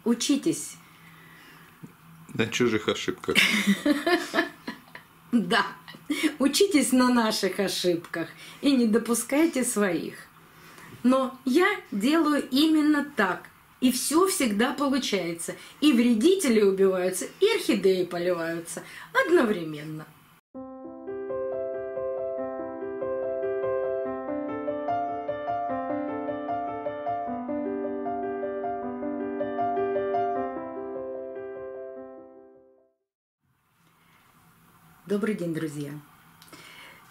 учитесь. На чужих ошибках. Да, учитесь на наших ошибках и не допускайте своих. Но я делаю именно так. И все всегда получается. И вредители убиваются, и орхидеи поливаются одновременно. Добрый день, друзья!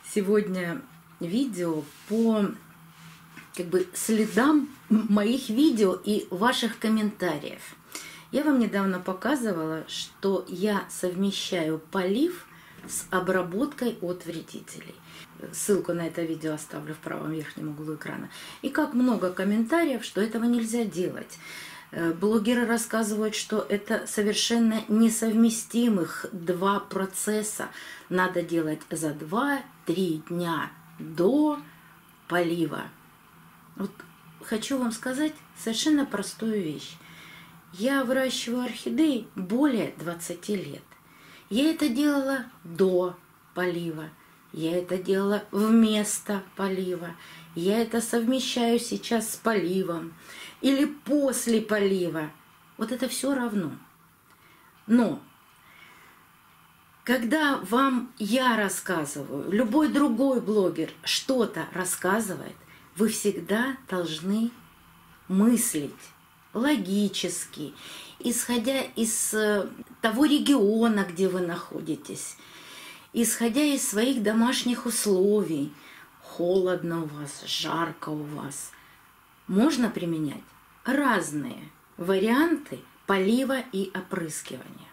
Сегодня видео по следам моих видео и ваших комментариев. Я вам недавно показывала, что я совмещаю полив с обработкой от вредителей. Ссылку на это видео оставлю в правом верхнем углу экрана. И как много комментариев, что этого нельзя делать. Блогеры рассказывают, что это совершенно несовместимых два процесса. Надо делать за 2-3 дня до полива. Вот хочу вам сказать совершенно простую вещь. Я выращиваю орхидеи более 20 лет. Я это делала до полива. Я это делала вместо полива. Я это совмещаю сейчас с поливом. Или после полива. Вот это все равно. Но когда вам я рассказываю, любой другой блогер что-то рассказывает, вы всегда должны мыслить логически, исходя из того региона, где вы находитесь, исходя из своих домашних условий. Холодно у вас, жарко у вас. Можно применять разные варианты полива и опрыскивания.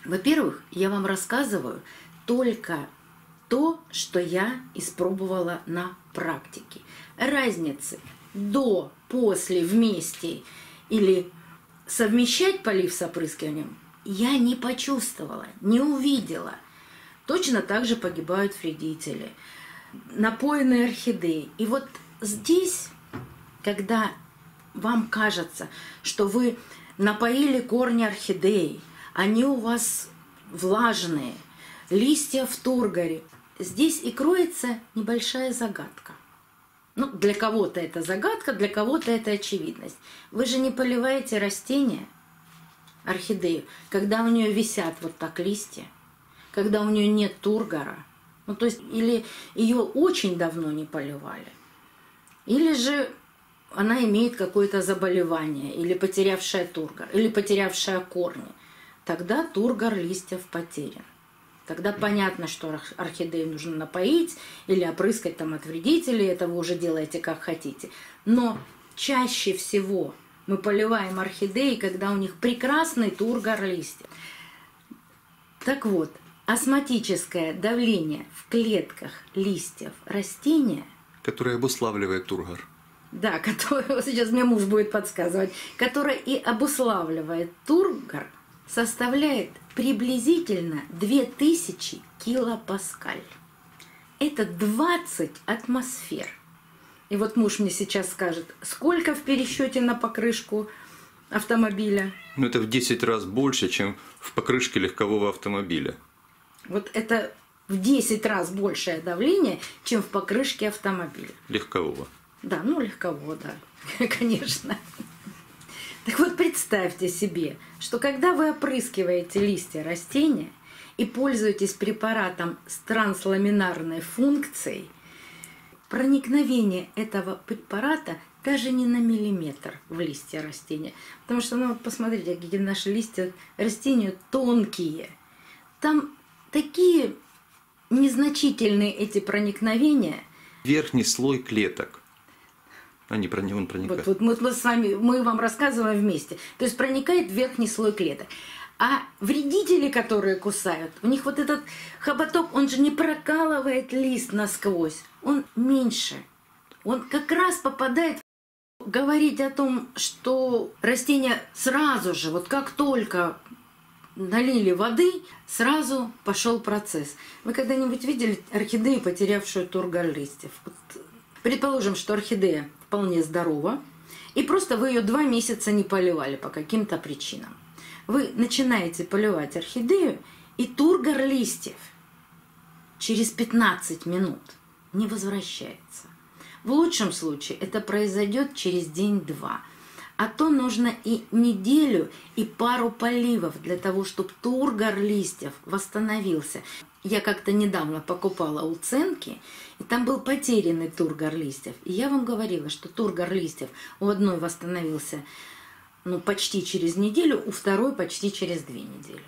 Во-первых, я вам рассказываю только то, что я испробовала на практике. Разницы до, после, вместе или совмещать полив с опрыскиванием я не почувствовала, не увидела. Точно так же погибают вредители, напоенные орхидеи. И вот здесь, когда вам кажется, что вы напоили корни орхидей, они у вас влажные, листья в тургоре, здесь и кроется небольшая загадка. Ну, для кого-то это загадка, для кого-то это очевидность. Вы же не поливаете растения, орхидею, когда у нее висят вот так листья, когда у нее нет тургора. Ну, то есть, или ее очень давно не поливали, или же она имеет какое-то заболевание, или потерявшая тургор, или потерявшая корни. Тогда тургор листьев потерян. Тогда понятно, что орхидею нужно напоить или опрыскать там от вредителей, это вы уже делаете как хотите. Но чаще всего мы поливаем орхидеи, когда у них прекрасный тургор листьев. Так вот, осмотическое давление в клетках листьев растения, которое обуславливает тургор. Да, которое, сейчас мне муж будет подсказывать, которое и обуславливает тургор, составляет приблизительно 2000 килопаскаль. Это 20 атмосфер. И вот муж мне сейчас скажет, сколько в пересчете на покрышку автомобиля? Ну, это в 10 раз больше, чем в покрышке легкового автомобиля. Вот это в 10 раз большее давление, чем в покрышке автомобиля. Легкового. Да, ну легкового, да, конечно. Так вот, представьте себе, что когда вы опрыскиваете листья растения и пользуетесь препаратом с трансламинарной функцией, проникновение этого препарата даже не на миллиметр в листья растения. Потому что, ну, посмотрите, какие наши листья растения тонкие. Там такие незначительные эти проникновения. Верхний слой клеток. Он проникает. Вот мы с вами, мы вам рассказываем вместе. То есть проникает в верхний слой клеток. А вредители, которые кусают, у них вот этот хоботок, он же не прокалывает лист насквозь. Он меньше. Он как раз попадает. Говорить о том, что растение сразу же, вот как только налили воды, сразу пошел процесс. Вы когда-нибудь видели орхидею, потерявшую тургор листьев? Вот, предположим, что орхидея вполне здорова, И просто вы ее 2 месяца не поливали по каким-то причинам. Вы начинаете поливать орхидею, и тургор листьев через 15 минут не возвращается. В лучшем случае это произойдет через день-два. А то нужно и неделю, и пару поливов для того, чтобы тургор листьев восстановился. Я как-то недавно покупала уценки, и там был потерянный тургор листьев. И я вам говорила, что тургор листьев у одной восстановился почти через неделю, у второй почти через 2 недели.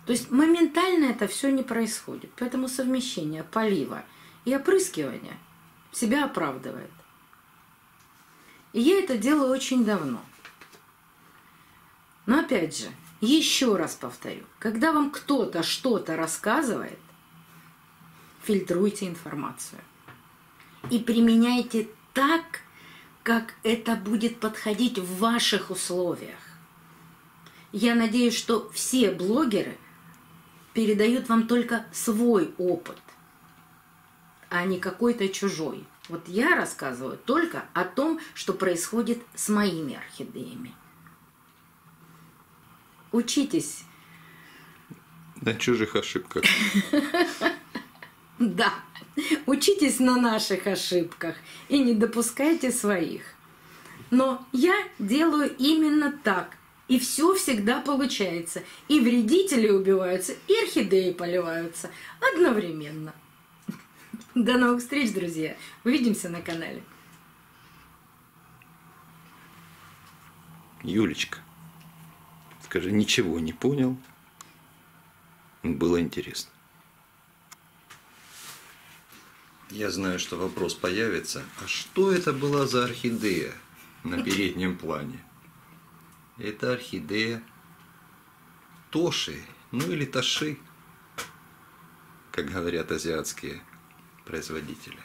То есть моментально это все не происходит. Поэтому совмещение полива и опрыскивания себя оправдывает. И я это делаю очень давно. Но опять же, еще раз повторю, когда вам кто-то что-то рассказывает, фильтруйте информацию. И применяйте так, как это будет подходить в ваших условиях. Я надеюсь, что все блогеры передают вам только свой опыт, а не какой-то чужой. Вот я рассказываю только о том, что происходит с моими орхидеями. Учитесь. На чужих ошибках. Да, учитесь на наших ошибках и не допускайте своих. Но я делаю именно так. И все всегда получается. И вредители убиваются, и орхидеи поливаются одновременно. До новых встреч, друзья. Увидимся на канале. Юлечка, скажи, ничего не понял? Было интересно. Я знаю, что вопрос появится. А что это была за орхидея на переднем плане? Это орхидея Тоши, или Таши, как говорят азиатские производители.